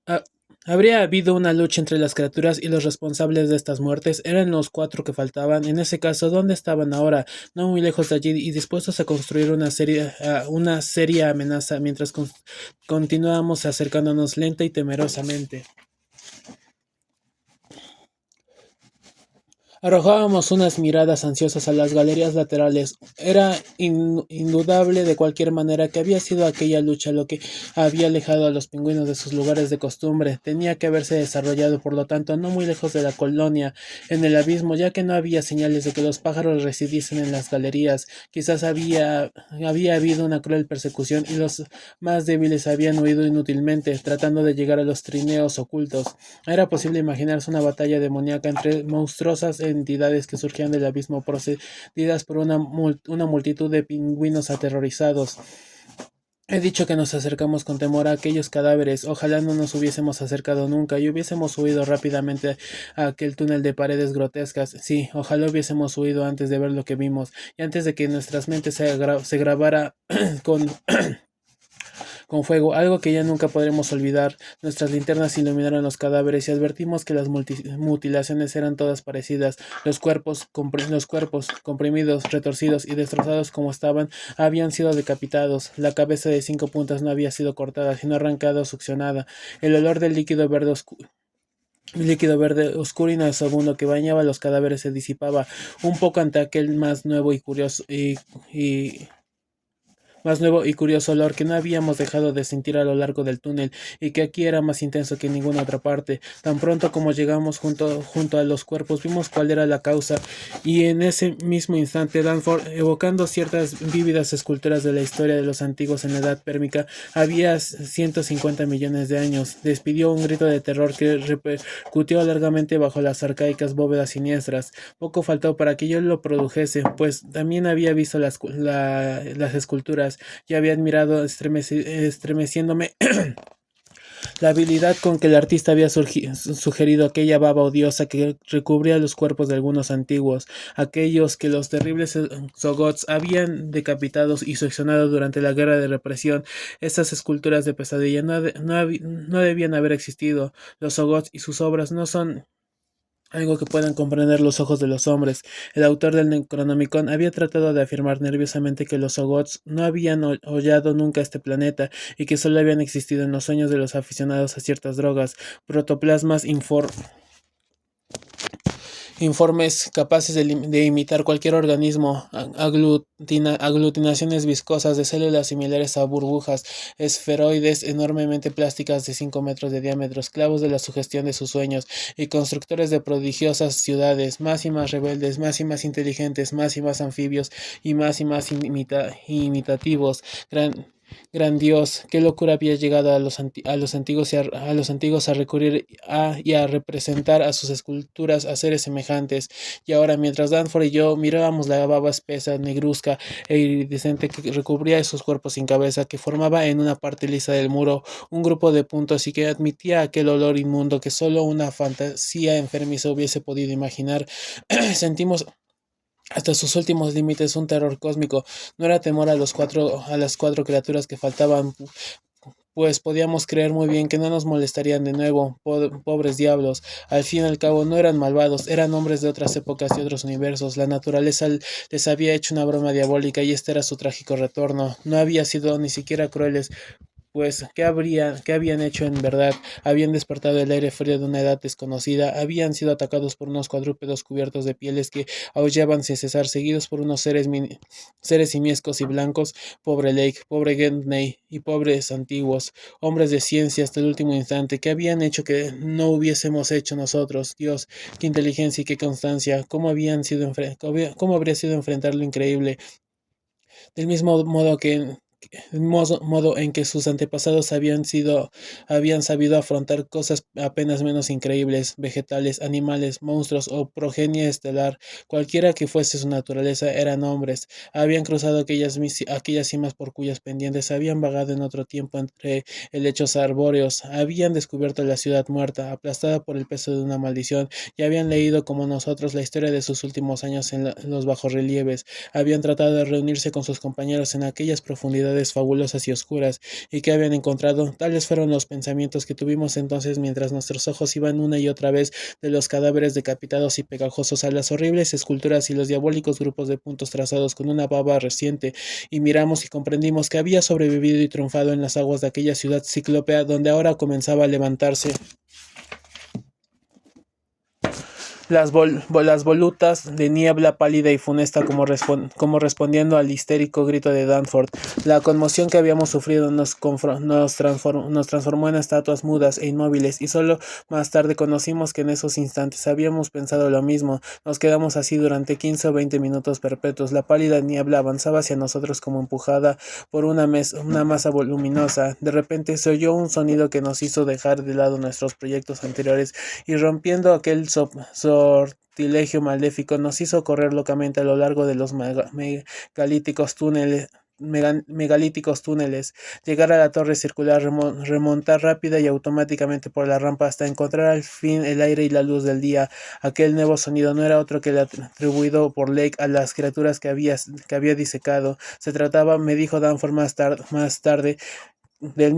Ha- Habría habido una lucha entre las criaturas y los responsables de estas muertes eran los cuatro que faltaban. En ese caso, ¿dónde estaban ahora? No muy lejos de allí y dispuestos a construir una seria amenaza mientras continuábamos acercándonos lenta y temerosamente. Arrojábamos unas miradas ansiosas a las galerías laterales. Era indudable de cualquier manera que había sido aquella lucha lo que había alejado a los pingüinos de sus lugares de costumbre. Tenía que haberse desarrollado, por lo tanto, no muy lejos de la colonia, en el abismo, ya que no había señales de que los pájaros residiesen en las galerías. Quizás había habido una cruel persecución y los más débiles habían huido inútilmente, tratando de llegar a los trineos ocultos. Era posible imaginarse una batalla demoníaca entre monstruosas entidades que surgían del abismo, procedidas por una multitud de pingüinos aterrorizados. He dicho que nos acercamos con temor a aquellos cadáveres. Ojalá no nos hubiésemos acercado nunca y hubiésemos huido rápidamente a aquel túnel de paredes grotescas. Sí, ojalá hubiésemos huido antes de ver lo que vimos y antes de que nuestras mentes se grabara con fuego, algo que ya nunca podremos olvidar. Nuestras linternas iluminaron los cadáveres y advertimos que las mutilaciones eran todas parecidas. Los cuerpos, comprimidos, retorcidos y destrozados como estaban, habían sido decapitados. La cabeza de 5 puntas no había sido cortada, sino arrancada o succionada. El olor del líquido verde oscuro y nauseabundo que bañaba los cadáveres se disipaba un poco ante aquel más nuevo y curioso olor que no habíamos dejado de sentir a lo largo del túnel y que aquí era más intenso que en ninguna otra parte. Tan pronto como llegamos junto a los cuerpos vimos cuál era la causa y en ese mismo instante Danforth, evocando ciertas vívidas esculturas de la historia de los antiguos en la edad pérmica, había 150 millones de años, despidió un grito de terror que repercutió largamente bajo las arcaicas bóvedas siniestras. Poco faltó para que yo lo produjese, pues también había visto las esculturas y había admirado estremeciéndome la habilidad con que el artista había sugerido aquella baba odiosa que recubría los cuerpos de algunos antiguos, aquellos que los terribles Sogots habían decapitado y succionado durante la guerra de represión. Estas esculturas de pesadilla no debían haber existido. Los Sogots y sus obras no son algo que puedan comprender los ojos de los hombres. El autor del Necronomicon había tratado de afirmar nerviosamente que los Ogots no habían hollado nunca este planeta y que solo habían existido en los sueños de los aficionados a ciertas drogas, protoplasmas informes capaces de imitar cualquier organismo, aglutinaciones viscosas de células similares a burbujas, esferoides enormemente plásticas de 5 metros de diámetro, esclavos de la sugestión de sus sueños y constructores de prodigiosas ciudades, más y más rebeldes, más y más inteligentes, más y más anfibios y más imitativos. Gran Dios, qué locura había llegado a los antiguos a los antiguos a recurrir y a representar a sus esculturas a seres semejantes. Y ahora, mientras Danforth y yo mirábamos la baba espesa, negruzca e iridiscente que recubría esos cuerpos sin cabeza, que formaba en una parte lisa del muro un grupo de puntos y que admitía aquel olor inmundo que solo una fantasía enfermiza hubiese podido imaginar, sentimos hasta sus últimos límites un terror cósmico. No era temor a las cuatro criaturas que faltaban, pues podíamos creer muy bien que no nos molestarían de nuevo, pobres diablos. Al fin y al cabo no eran malvados, eran hombres de otras épocas y otros universos. La naturaleza les había hecho una broma diabólica y este era su trágico retorno. No había sido ni siquiera crueles, pues, ¿qué habían hecho en verdad? Habían despertado el aire frío de una edad desconocida, habían sido atacados por unos cuadrúpedos cubiertos de pieles que aullaban sin cesar, seguidos por unos seres simiescos y blancos. Pobre Lake, pobre Gentney y pobres antiguos, hombres de ciencia hasta el último instante, ¿qué habían hecho que no hubiésemos hecho nosotros? Dios, qué inteligencia y qué constancia, cómo habría sido enfrentar lo increíble, del mismo modo que modo en que sus antepasados habían sabido afrontar cosas apenas menos increíbles, vegetales, animales, monstruos o progenie estelar, cualquiera que fuese su naturaleza, eran hombres, habían cruzado aquellas cimas por cuyas pendientes habían vagado en otro tiempo entre helechos arbóreos, habían descubierto la ciudad muerta, aplastada por el peso de una maldición, y habían leído como nosotros la historia de sus últimos años en los bajorrelieves, habían tratado de reunirse con sus compañeros en aquellas profundidades ciudades fabulosas y oscuras, y que habían encontrado. Tales fueron los pensamientos que tuvimos entonces mientras nuestros ojos iban una y otra vez de los cadáveres decapitados y pegajosos a las horribles esculturas y los diabólicos grupos de puntos trazados con una baba reciente, y miramos y comprendimos que había sobrevivido y triunfado en las aguas de aquella ciudad ciclópea donde ahora comenzaba a levantarse las volutas de niebla pálida y funesta como respondiendo al histérico grito de Danforth. La conmoción que habíamos sufrido nos transformó en estatuas mudas e inmóviles, y solo más tarde conocimos que en esos instantes habíamos pensado lo mismo. Nos quedamos así durante 15 o 20 minutos perpetuos. La pálida niebla avanzaba hacia nosotros como empujada por una masa voluminosa. De repente se oyó un sonido que nos hizo dejar de lado nuestros proyectos anteriores, y rompiendo aquel sortilegio maléfico, nos hizo correr locamente a lo largo de los megalíticos túneles, llegar a la torre circular, remontar rápida y automáticamente por la rampa hasta encontrar al fin el aire y la luz del día. Aquel nuevo sonido no era otro que el atribuido por Lake a las criaturas que había disecado. Se trataba, me dijo Danforth más tarde, del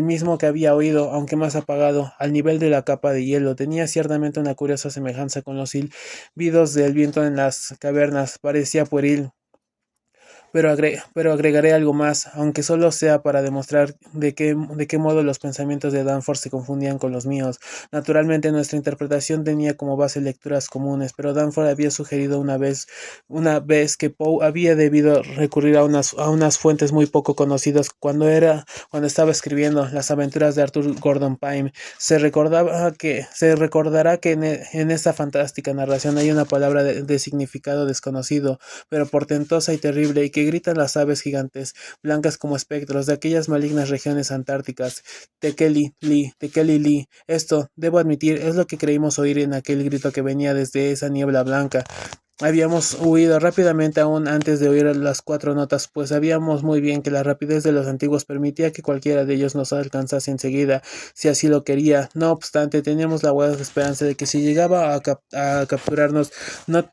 mismo que había oído, aunque más apagado, al nivel de la capa de hielo. Tenía ciertamente una curiosa semejanza con los silbidos del viento en las cavernas. Parecía pueril, pero agregaré algo más, aunque solo sea para demostrar de qué modo los pensamientos de Danforth se confundían con los míos. Naturalmente, nuestra interpretación tenía como base lecturas comunes, pero Danforth había sugerido una vez que Poe había debido recurrir a unas fuentes muy poco conocidas cuando estaba escribiendo Las aventuras de Arthur Gordon Pym. Se recordará que en esta fantástica narración hay una palabra de significado desconocido, pero portentosa y terrible, y que gritan las aves gigantes, blancas como espectros de aquellas malignas regiones antárticas. Tekeli Li. Esto, debo admitir, es lo que creímos oír en aquel grito que venía desde esa niebla blanca. Habíamos huido rápidamente aún antes de oír las cuatro notas, pues sabíamos muy bien que la rapidez de los antiguos permitía que cualquiera de ellos nos alcanzase enseguida, si así lo quería. No obstante, teníamos la aguda esperanza de que si llegaba a no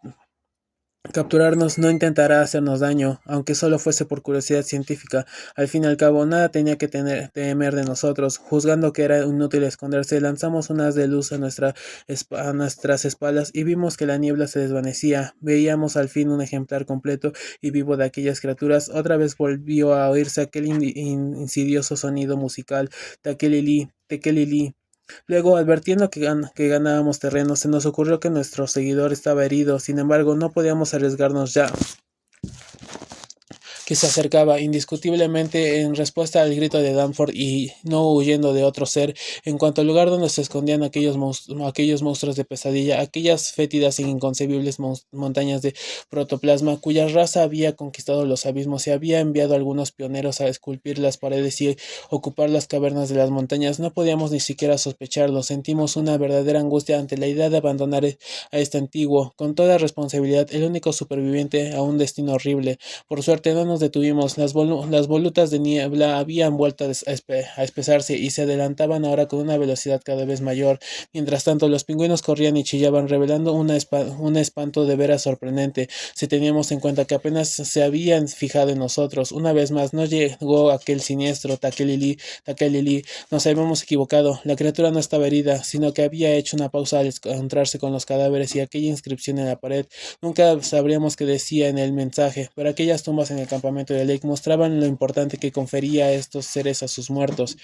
capturarnos, no intentará hacernos daño, aunque solo fuese por curiosidad científica. Al fin y al cabo, nada tenía que temer de nosotros. Juzgando que era inútil esconderse, lanzamos un haz de luz a nuestras espaldas, y vimos que la niebla se desvanecía. Veíamos al fin un ejemplar completo y vivo de aquellas criaturas. Otra vez volvió a oírse aquel insidioso sonido musical, Tekeli Li. Luego, advirtiendo que ganábamos terreno, se nos ocurrió que nuestro seguidor estaba herido. Sin embargo, no podíamos arriesgarnos ya que se acercaba indiscutiblemente en respuesta al grito de Danforth, y no huyendo de otro ser. En cuanto al lugar donde se escondían aquellos monstruos de pesadilla, aquellas fétidas e inconcebibles montañas de protoplasma cuya raza había conquistado los abismos, se había enviado algunos pioneros a esculpir las paredes y ocupar las cavernas de las montañas, no podíamos ni siquiera sospecharlo. Sentimos una verdadera angustia ante la idea de abandonar a este antiguo, con toda responsabilidad, el único superviviente a un destino horrible. Por suerte no nos detuvimos. Las volutas de niebla habían vuelto a espesarse y se adelantaban ahora con una velocidad cada vez mayor. Mientras tanto, los pingüinos corrían y chillaban, revelando un espanto de veras sorprendente, si teníamos en cuenta que apenas se habían fijado en nosotros. Una vez más, no llegó aquel siniestro Tekeli Li. Nos habíamos equivocado. La criatura no estaba herida, sino que había hecho una pausa al encontrarse con los cadáveres y aquella inscripción en la pared. Nunca sabríamos qué decía en el mensaje, pero aquellas tumbas en el campamento de Lake mostraban lo importante que confería a estos seres a sus muertos.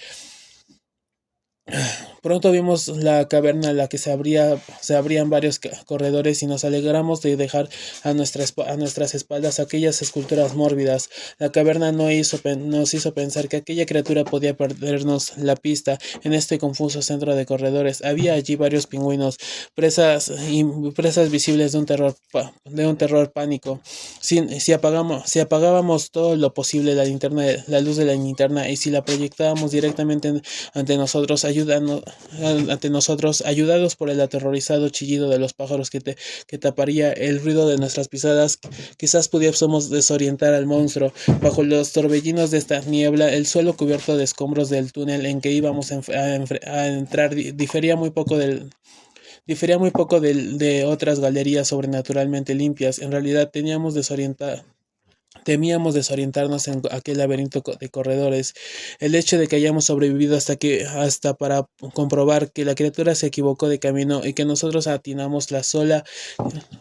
Pronto vimos la caverna en la que se abrían varios corredores, y nos alegramos de dejar a nuestras espaldas aquellas esculturas mórbidas. La caverna nos hizo pensar que aquella criatura podía perdernos la pista en este confuso centro de corredores. Había allí varios pingüinos, presas visibles de un terror pánico. Si apagábamos todo lo posible la luz de la linterna, y si la proyectábamos directamente ante nosotros, ayudados por el aterrorizado chillido de los pájaros que taparía el ruido de nuestras pisadas, quizás pudiésemos desorientar al monstruo. Bajo los torbellinos de esta niebla, el suelo cubierto de escombros del túnel en que íbamos a entrar difería muy poco de otras galerías sobrenaturalmente limpias. En realidad, teníamos Temíamos desorientarnos en aquel laberinto de corredores. El hecho de que hayamos sobrevivido hasta para comprobar que la criatura se equivocó de camino y que nosotros atinamos la sola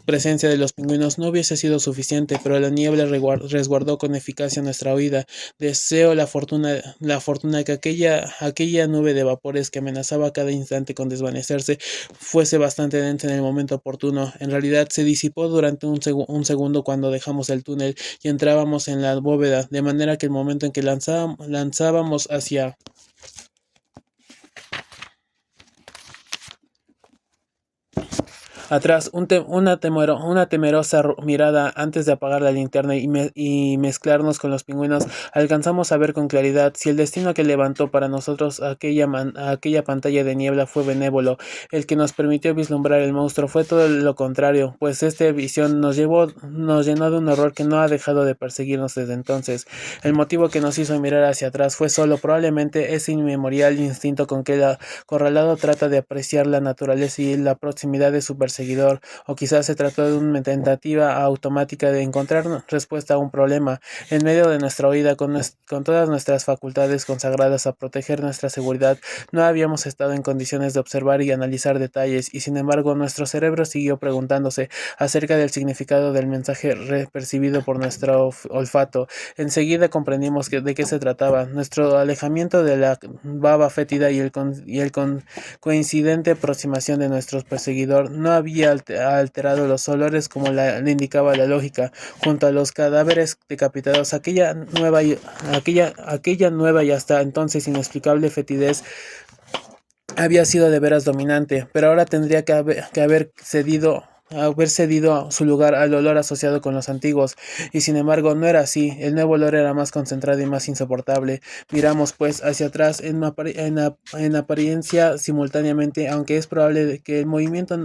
presencia de los pingüinos no hubiese sido suficiente, pero la niebla resguardó con eficacia nuestra huida. Deseo la fortuna que aquella nube de vapores que amenazaba cada instante con desvanecerse fuese bastante densa en el momento oportuno. En realidad se disipó durante un segundo cuando dejamos el túnel y entrábamos en la bóveda, de manera que el momento en que lanzábamos hacia atrás, una temerosa mirada antes de apagar la linterna y mezclarnos con los pingüinos, alcanzamos a ver con claridad si el destino que levantó para nosotros aquella pantalla de niebla fue benévolo. El que nos permitió vislumbrar el monstruo fue todo lo contrario, pues esta visión nos llenó de un horror que no ha dejado de perseguirnos desde entonces. El motivo que nos hizo mirar hacia atrás fue solo, probablemente, ese inmemorial instinto con que el acorralado trata de apreciar la naturaleza y la proximidad de su perseguidor, o quizás se trató de una tentativa automática de encontrar respuesta a un problema. En medio de nuestra huida, con todas nuestras facultades consagradas a proteger nuestra seguridad, no habíamos estado en condiciones de observar y analizar detalles, y sin embargo nuestro cerebro siguió preguntándose acerca del significado del mensaje percibido por nuestro olfato. Enseguida comprendimos de qué se trataba. Nuestro alejamiento de la baba fétida y coincidente aproximación de nuestro perseguidor no había alterado los olores como le indicaba la lógica. Junto a los cadáveres decapitados, aquella nueva y hasta entonces inexplicable fetidez había sido de veras dominante, pero ahora tendría que haber cedido su lugar al olor asociado con los antiguos, y sin embargo no era así. El nuevo olor era más concentrado y más insoportable. Miramos pues hacia atrás en apariencia simultáneamente, aunque es probable que el movimiento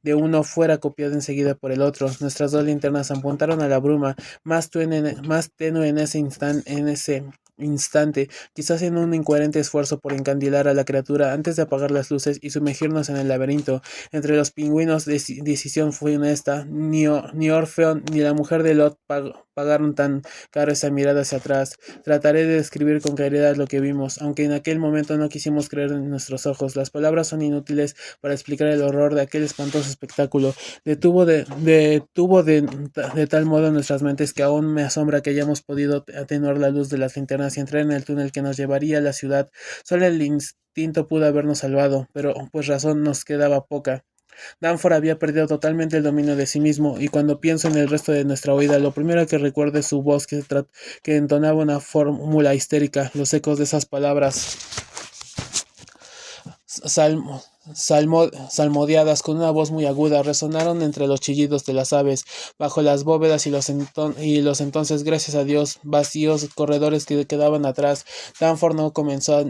de uno fuera copiado enseguida por el otro. Nuestras dos linternas apuntaron a la bruma más tenue en ese instante, quizás en un incoherente esfuerzo por encandilar a la criatura antes de apagar las luces y sumergirnos en el laberinto. Entre los pingüinos, decisión fue honesta. Ni Orfeón ni la mujer de Lot pagaron tan caro esa mirada hacia atrás. Trataré de describir con claridad lo que vimos, aunque en aquel momento no quisimos creer en nuestros ojos. Las palabras son inútiles para explicar el horror de aquel espantoso espectáculo. De tal modo nuestras mentes que aún me asombra que hayamos podido atenuar la luz de las linternas y entrar en el túnel que nos llevaría a la ciudad. Solo el instinto pudo habernos salvado, pero pues razón nos quedaba poca. Danforth había perdido totalmente el dominio de sí mismo, y cuando pienso en el resto de nuestra huida, lo primero que recuerdo es su voz que entonaba una fórmula histérica, los ecos de esas palabras salmo, salmodiadas con una voz muy aguda, resonaron entre los chillidos de las aves, bajo las bóvedas y los entonces, gracias a Dios, vacíos corredores que quedaban atrás. Danforth no comenzó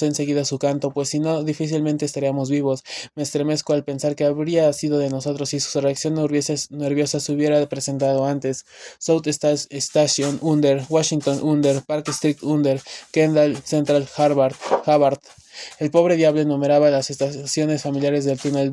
enseguida su canto, pues si no, difícilmente estaríamos vivos. Me estremezco al pensar que habría sido de nosotros si su reacción nerviosa se hubiera presentado antes. South Station under, Washington under, Park Street under, Kendall Central Harvard. El pobre diablo enumeraba las estaciones familiares del túnel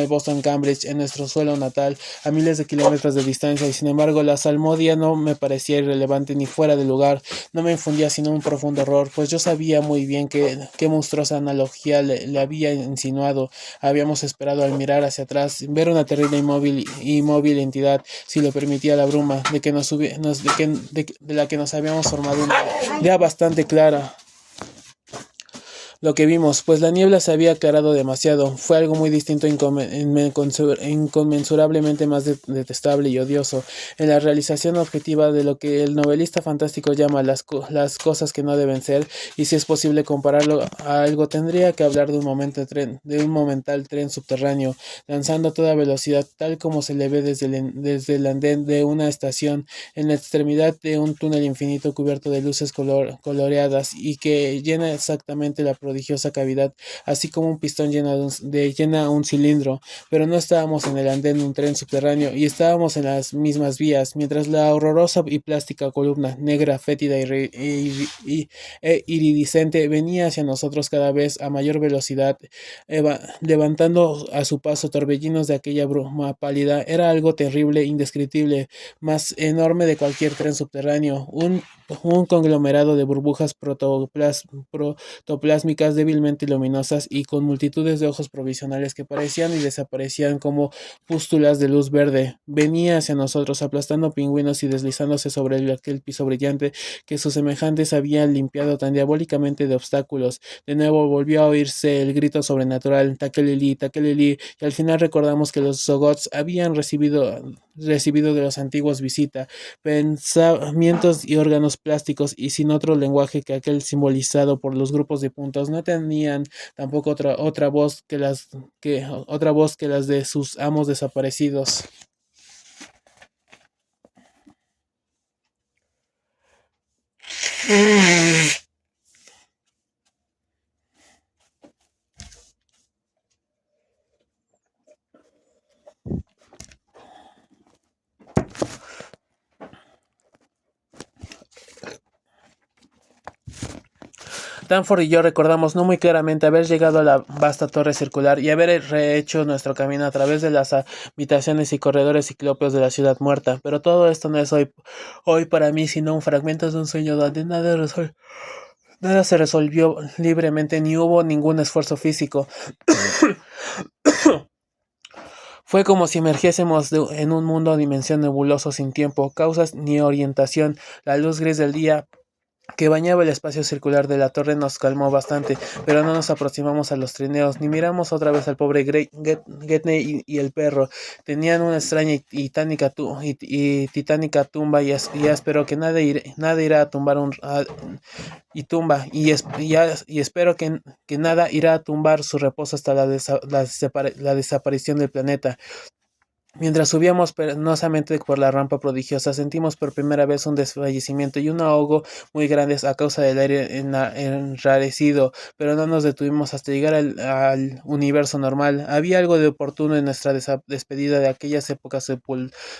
Boston-Cambridge en nuestro suelo natal, a miles de kilómetros de distancia, y sin embargo la salmodia no me parecía irrelevante ni fuera de lugar. No me infundía sino un profundo horror, pues yo sabía muy bien qué monstruosa analogía le había insinuado. Habíamos esperado al mirar hacia atrás ver una terrible inmóvil entidad, si lo permitía la bruma, de la que nos habíamos formado una idea bastante clara lo que vimos, pues la niebla se había aclarado demasiado. Fue algo muy distinto, inconmensurablemente más detestable y odioso, en la realización objetiva de lo que el novelista fantástico llama las cosas que no deben ser, y si es posible compararlo a algo, tendría que hablar de de un momental tren subterráneo, lanzando a toda velocidad, tal como se le ve desde el andén de una estación, en la extremidad de un túnel infinito cubierto de luces coloreadas, y que llena exactamente la prodigiosa cavidad, así como un pistón llena un cilindro. Pero no estábamos en el andén de un tren subterráneo, y estábamos en las mismas vías, mientras la horrorosa y plástica columna, negra, fétida e iridiscente, venía hacia nosotros cada vez a mayor velocidad, levantando a su paso torbellinos de aquella bruma pálida. Era algo terrible, indescriptible, más enorme de cualquier tren subterráneo, un conglomerado de burbujas protoplásmicas débilmente luminosas y con multitudes de ojos provisionales que aparecían y desaparecían como pústulas de luz verde. Venía hacia nosotros, aplastando pingüinos y deslizándose sobre aquel piso brillante que sus semejantes habían limpiado tan diabólicamente de obstáculos. De nuevo volvió a oírse el grito sobrenatural, Takeleli, Takeleli, y al final recordamos que los Zogots habían recibido de los antiguos visita, pensamientos y órganos plásticos, y sin otro lenguaje que aquel simbolizado por los grupos de puntos. No tenían tampoco otra voz que las de sus amos desaparecidos. Danforth y yo recordamos no muy claramente haber llegado a la vasta torre circular y haber rehecho nuestro camino a través de las habitaciones y corredores ciclópeos de la ciudad muerta. Pero todo esto no es hoy para mí sino un fragmento de un sueño donde nada se resolvió libremente, ni hubo ningún esfuerzo físico. Fue como si emergiésemos en un mundo o dimensión nebuloso sin tiempo, causas ni orientación. La luz gris del día que bañaba el espacio circular de la torre nos calmó bastante, pero no nos aproximamos a los trineos, ni miramos otra vez al pobre Getney y el perro. Tenían una extraña y titánica tumba, y espero que nada irá a tumbar y espero que nada irá a tumbar su reposo hasta la desaparición del planeta. Mientras subíamos penosamente por la rampa prodigiosa, sentimos por primera vez un desfallecimiento y un ahogo muy grandes a causa del aire enrarecido, pero no nos detuvimos hasta llegar al universo normal. Había algo de oportuno en nuestra despedida de aquellas épocas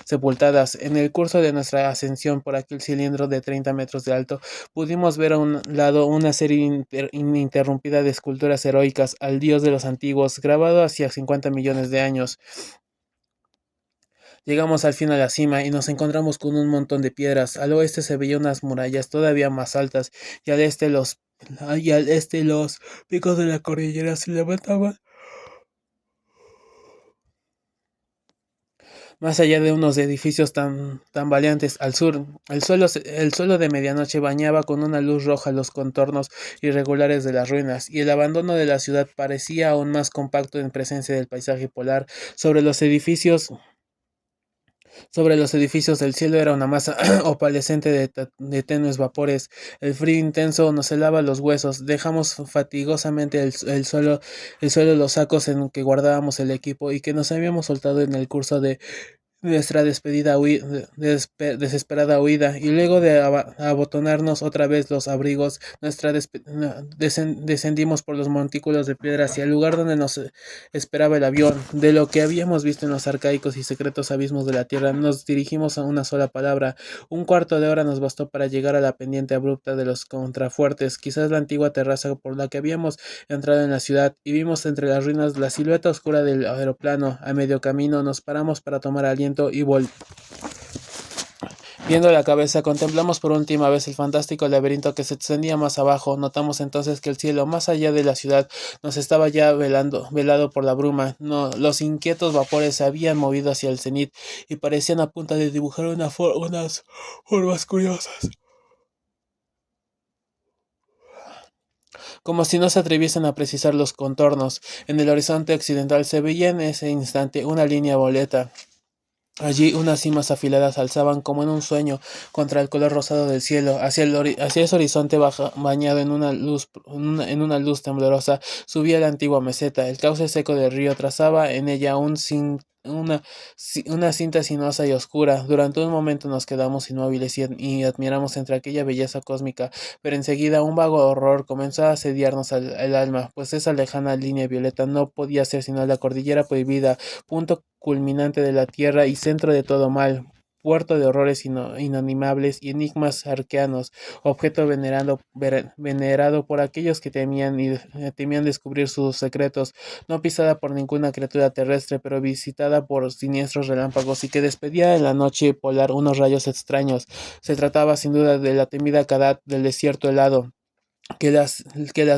sepultadas. En el curso de nuestra ascensión por aquel cilindro de 30 metros de alto, pudimos ver a un lado una serie ininterrumpida de esculturas heroicas al dios de los antiguos, grabado hacia 50 millones de años. Llegamos al fin a la cima y nos encontramos con un montón de piedras. Al oeste se veían unas murallas todavía más altas, y al este los picos de la cordillera se levantaban más allá de unos edificios tan valientes. Al sur, el suelo de medianoche bañaba con una luz roja los contornos irregulares de las ruinas, y el abandono de la ciudad parecía aún más compacto en presencia del paisaje polar. Sobre los edificios del cielo era una masa opalescente de tenues vapores. El frío intenso nos helaba los huesos. Dejamos fatigosamente el suelo los sacos en que guardábamos el equipo y que nos habíamos soltado en el curso de nuestra desesperada huida, y luego de abotonarnos otra vez los abrigos, descendimos por los montículos de piedra hacia el lugar donde nos esperaba el avión. De lo que habíamos visto en los arcaicos y secretos abismos de la tierra, nos dirigimos a una sola palabra. Un cuarto de hora nos bastó para llegar a la pendiente abrupta de los contrafuertes, quizás la antigua terraza por la que habíamos entrado en la ciudad, y vimos entre las ruinas la silueta oscura del aeroplano. A medio camino nos paramos para tomar aliento y viendo la cabeza, contemplamos por última vez el fantástico laberinto que se extendía más abajo. Notamos entonces que el cielo, más allá de la ciudad, nos estaba ya velado por la bruma. No, los inquietos vapores se habían movido hacia el cenit y parecían a punto de dibujar unas formas curiosas, como si no se atreviesen a precisar los contornos. En el horizonte occidental se veía en ese instante una línea violeta. Allí unas cimas afiladas alzaban como en un sueño contra el color rosado del cielo. Hacia ese horizonte bañado en una luz temblorosa subía la antigua meseta. El cauce seco del río trazaba en ella un una cinta sinuosa y oscura. Durante un momento nos quedamos inmóviles y admiramos entre aquella belleza cósmica, pero enseguida un vago horror comenzó a asediarnos el alma, pues esa lejana línea violeta no podía ser sino la cordillera prohibida, punto culminante de la tierra y centro de todo mal. Puerto de horrores inanimables y enigmas arqueanos, objeto venerado por aquellos que temían descubrir sus secretos, no pisada por ninguna criatura terrestre, pero visitada por siniestros relámpagos y que despedía en la noche polar unos rayos extraños. Se trataba sin duda de la temida Kadat del desierto helado, que las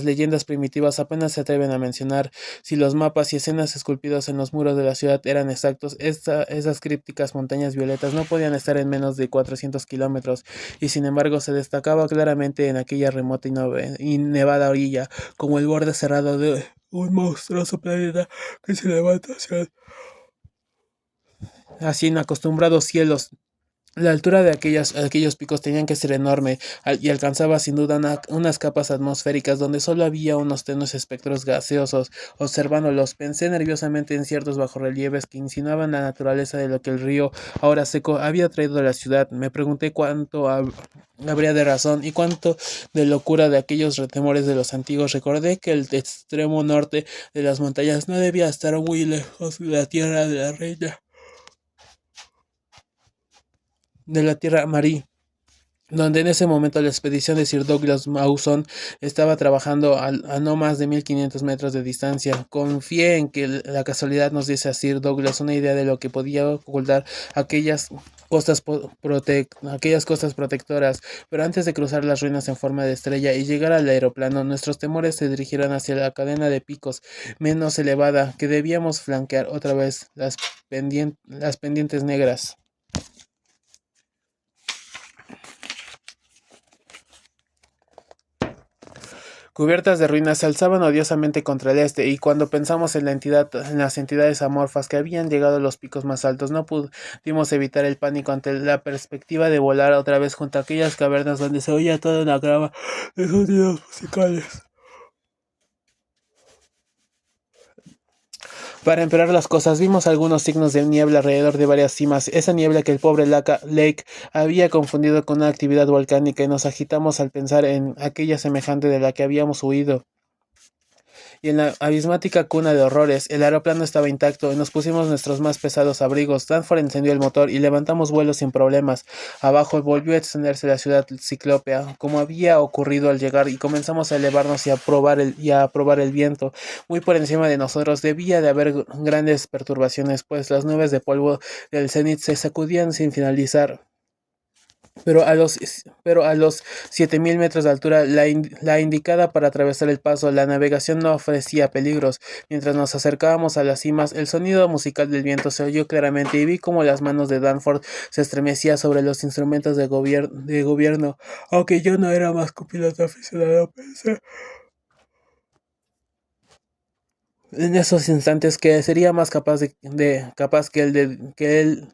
leyendas primitivas apenas se atreven a mencionar. Si los mapas y escenas esculpidos en los muros de la ciudad eran exactos, esas crípticas montañas violetas no podían estar en menos de 400 kilómetros, y sin embargo se destacaba claramente en aquella remota y nevada orilla, como el borde cerrado de un monstruoso planeta que se levanta hacia inacostumbrados cielos. La altura de aquellos picos tenían que ser enorme y alcanzaba sin duda unas capas atmosféricas donde solo había unos tenues espectros gaseosos. Observándolos, pensé nerviosamente en ciertos bajorrelieves que insinuaban la naturaleza de lo que el río, ahora seco, había traído a la ciudad. Me pregunté cuánto habría de razón y cuánto de locura de aquellos retemores de los antiguos. Recordé que el extremo norte de las montañas no debía estar muy lejos de la tierra de la reina, de la tierra marí, donde en ese momento la expedición de Sir Douglas Mawson estaba trabajando a no más de 1500 metros de distancia. Confié en que la casualidad nos diese a Sir Douglas una idea de lo que podía ocultar aquellas aquellas costas protectoras, pero antes de cruzar las ruinas en forma de estrella y llegar al aeroplano, nuestros temores se dirigieron hacia la cadena de picos menos elevada que debíamos flanquear otra vez, las pendientes negras, cubiertas de ruinas, se alzaban odiosamente contra el este, y cuando pensamos en las entidades amorfas que habían llegado a los picos más altos, no pudimos evitar el pánico ante la perspectiva de volar otra vez junto a aquellas cavernas donde se oía toda una grama de sonidos musicales. Para empeorar las cosas, vimos algunos signos de niebla alrededor de varias cimas, esa niebla que el pobre Lake había confundido con una actividad volcánica, y nos agitamos al pensar en aquella semejante de la que habíamos huido. Y en la abismática cuna de horrores, el aeroplano estaba intacto y nos pusimos nuestros más pesados abrigos. Danforth encendió el motor y levantamos vuelo sin problemas. Abajo volvió a extenderse la ciudad ciclópea, como había ocurrido al llegar, y comenzamos a elevarnos y a probar el viento. Muy por encima de nosotros debía de haber grandes perturbaciones, pues las nubes de polvo del cenit se sacudían sin finalizar. Pero a los 7000 metros de altura, la indicada para atravesar el paso, la navegación no ofrecía peligros. Mientras nos acercábamos a las cimas, el sonido musical del viento se oyó claramente, y vi cómo las manos de Danforth se estremecían sobre los instrumentos de gobierno. Aunque yo no era más que un piloto aficionado, pensé en esos instantes que sería más capaz que él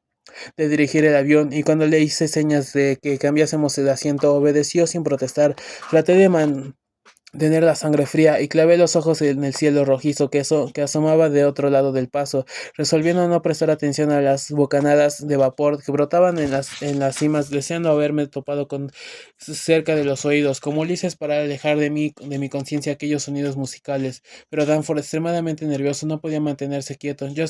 de dirigir el avión, y cuando le hice señas de que cambiásemos de asiento, obedeció sin protestar. Traté de tener la sangre fría y clavé los ojos en el cielo rojizo que asomaba de otro lado del paso, resolviendo no prestar atención a las bocanadas de vapor que brotaban en las cimas, deseando haberme topado con cerca de los oídos, como Ulises, para alejar de mi conciencia aquellos sonidos musicales. Pero Danforth, extremadamente nervioso, no podía mantenerse quieto. Yo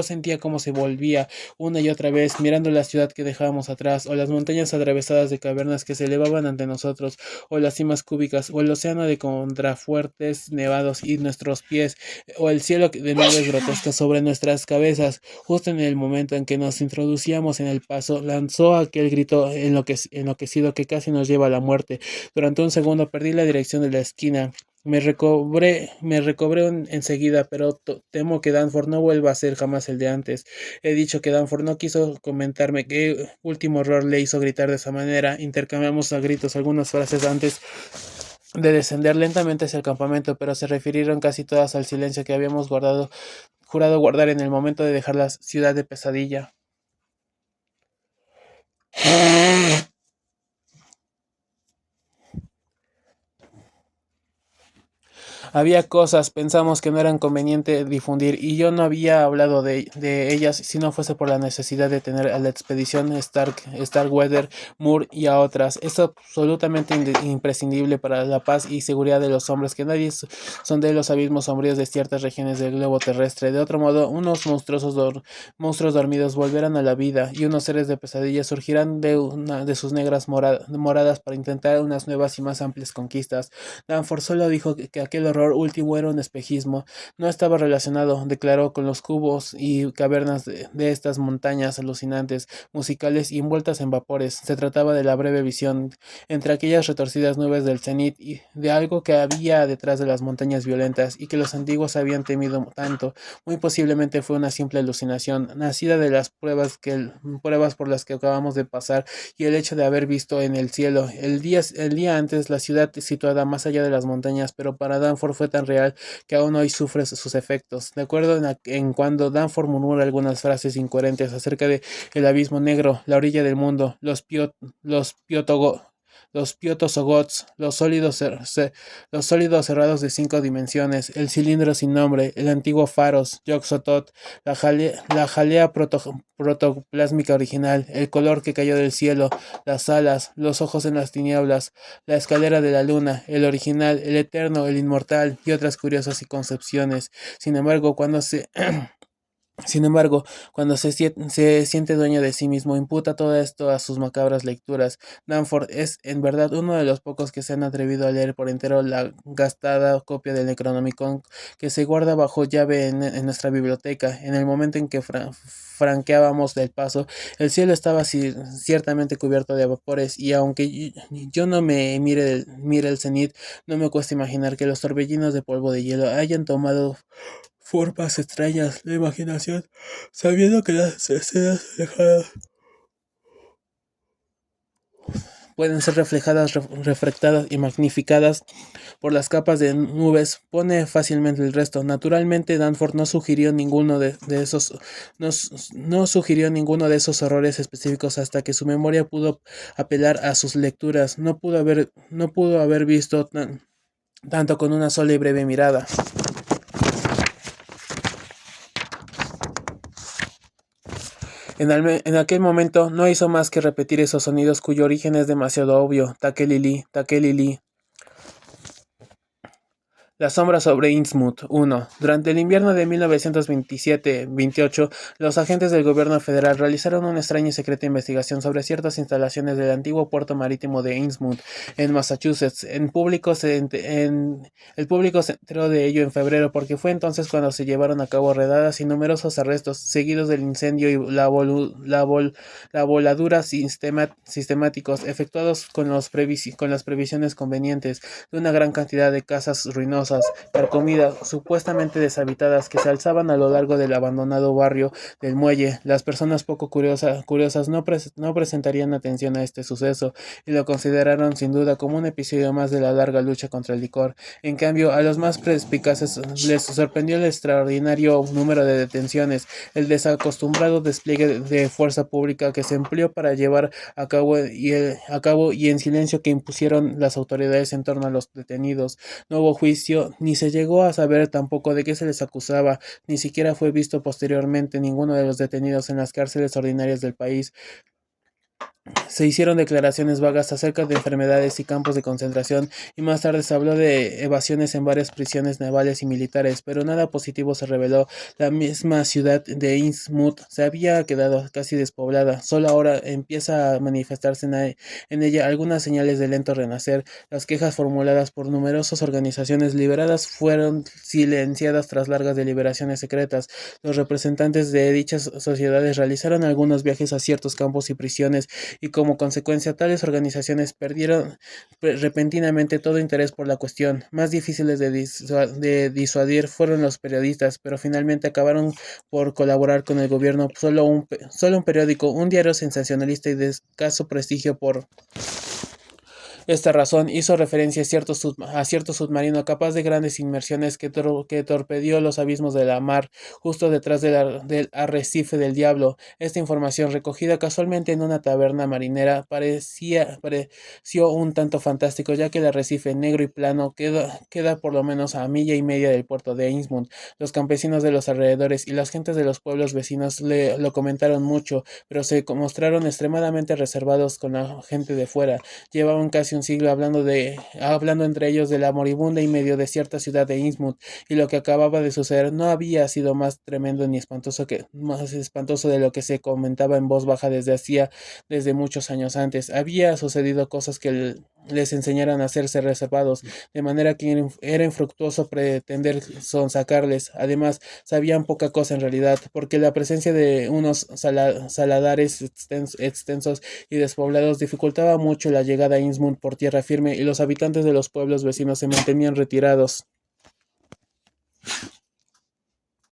sentía cómo se volvía una y otra vez, mirando la ciudad que dejábamos atrás, o las montañas atravesadas de cavernas que se elevaban ante nosotros, o las cimas cúbicas, o el océano de contrafuertes nevados y nuestros pies, o el cielo de nubes grotescas sobre nuestras cabezas. Justo en el momento en que nos introducíamos en el paso, lanzó aquel grito enloquecido que casi nos lleva a la muerte. Durante un segundo perdí la dirección de la esquina. Me recobré enseguida, pero temo que Danforth no vuelva a ser jamás el de antes. He dicho que Danforth no quiso comentarme qué último error le hizo gritar de esa manera. Intercambiamos a gritos algunas frases antes de descender lentamente hacia el campamento, pero se refirieron casi todas al silencio que habíamos jurado guardar en el momento de dejar la ciudad de pesadilla. Había cosas, pensamos que no eran conveniente difundir, y yo no había hablado de ellas si no fuese por la necesidad de tener a la expedición Starkweather, Moore y a otras. Es absolutamente imprescindible para la paz y seguridad de los hombres que nadie sondee los abismos sombríos de ciertas regiones del globo terrestre. De otro modo, unos monstruos dormidos volverán a la vida, y unos seres de pesadilla surgirán de una de sus negras moradas para intentar unas nuevas y más amplias conquistas. Danforth solo dijo que aquel horror último era un espejismo, no estaba relacionado, declaró, con los cubos y cavernas de estas montañas alucinantes, musicales y envueltas en vapores. Se trataba de la breve visión entre aquellas retorcidas nubes del cenit y de algo que había detrás de las montañas violentas y que los antiguos habían temido tanto. Muy posiblemente fue una simple alucinación, nacida de las pruebas por las que acabamos de pasar y el hecho de haber visto en el cielo el día antes la ciudad situada más allá de las montañas, pero para Danforth fue tan real que aún hoy sufre sus efectos. De acuerdo en cuando Danforth murmura algunas frases incoherentes acerca de el abismo negro, la orilla del mundo, los piotogo- los Piotosogots, los sólidos cerrados de 5 dimensiones, el cilindro sin nombre, el antiguo Faros, Yog-Sothoth, la jalea protoplásmica original, el color que cayó del cielo, las alas, los ojos en las tinieblas, la escalera de la luna, el original, el eterno, el inmortal y otras curiosas concepciones. Sin embargo, sin embargo, cuando se siente dueño de sí mismo, imputa todo esto a sus macabras lecturas. Danforth es, en verdad, uno de los pocos que se han atrevido a leer por entero la gastada copia del Necronomicon que se guarda bajo llave en nuestra biblioteca. En el momento en que franqueábamos del paso, el cielo estaba ciertamente cubierto de vapores, y aunque yo no me mire el cenit, no me cuesta imaginar que los torbellinos de polvo de hielo hayan tomado formas extrañas, la imaginación, sabiendo que las escenas alejadas pueden ser refractadas y magnificadas por las capas de nubes, pone fácilmente el resto. Naturalmente, Danforth no sugirió no, no sugirió ninguno de esos horrores específicos hasta que su memoria pudo apelar a sus lecturas. No pudo haber visto tanto con una sola y breve mirada. En aquel momento no hizo más que repetir esos sonidos cuyo origen es demasiado obvio. Takelili, takelili. La sombra sobre Innsmouth. 1. Durante el invierno de 1927-28, los agentes del gobierno federal realizaron una extraña y secreta investigación sobre ciertas instalaciones del antiguo puerto marítimo de Innsmouth, en Massachusetts. El público se enteró de ello en febrero, porque fue entonces cuando se llevaron a cabo redadas y numerosos arrestos, seguidos del incendio y la voladura sistemáticos, efectuados con las previsiones convenientes de una gran cantidad de casas ruinosas, carcomidas, supuestamente deshabitadas, que se alzaban a lo largo del abandonado barrio del muelle. Las personas poco curiosas no presentarían atención a este suceso y lo consideraron sin duda como un episodio más de la larga lucha contra el licor. En cambio, a los más perspicaces les sorprendió el extraordinario número de detenciones, el desacostumbrado despliegue de fuerza pública que se empleó para llevar a cabo y en silencio que impusieron las autoridades en torno a los detenidos. No hubo juicio, ni se llegó a saber tampoco de qué se les acusaba, ni siquiera fue visto posteriormente ninguno de los detenidos en las cárceles ordinarias del país. Se hicieron declaraciones vagas acerca de enfermedades y campos de concentración, y más tarde se habló de evasiones en varias prisiones navales y militares, pero nada positivo se reveló. La misma ciudad de Innsmouth se había quedado casi despoblada. Solo ahora empieza a manifestarse en ella algunas señales de lento renacer. Las quejas formuladas por numerosas organizaciones liberadas fueron silenciadas tras largas deliberaciones secretas. Los representantes de dichas sociedades realizaron algunos viajes a ciertos campos y prisiones, y como consecuencia tales organizaciones perdieron repentinamente todo interés por la cuestión. Más difíciles de disuadir fueron los periodistas, pero finalmente acabaron por colaborar con el gobierno. Solo un periódico, un diario sensacionalista y de escaso prestigio Esta razón hizo referencia a cierto submarino capaz de grandes inmersiones que torpedió los abismos de la mar justo detrás del arrecife del Diablo. Esta información, recogida casualmente en una taberna marinera, pareció un tanto fantástico, ya que el arrecife negro y plano queda por lo menos a milla y media del puerto de Innsmouth. Los campesinos de los alrededores y las gentes de los pueblos vecinos lo comentaron mucho, pero se mostraron extremadamente reservados con la gente de fuera. Llevaban casi un siglo hablando entre ellos de la moribunda y medio desierta ciudad de Innsmouth, y lo que acababa de suceder no había sido más tremendo ni más espantoso de lo que se comentaba en voz baja desde muchos años antes. Había sucedido cosas que les enseñaran a hacerse reservados, de manera que era infructuoso pretender sonsacarles. Además, sabían poca cosa en realidad, porque la presencia de unos saladares extensos y despoblados dificultaba mucho la llegada a Innsmouth por tierra firme, y los habitantes de los pueblos vecinos se mantenían retirados.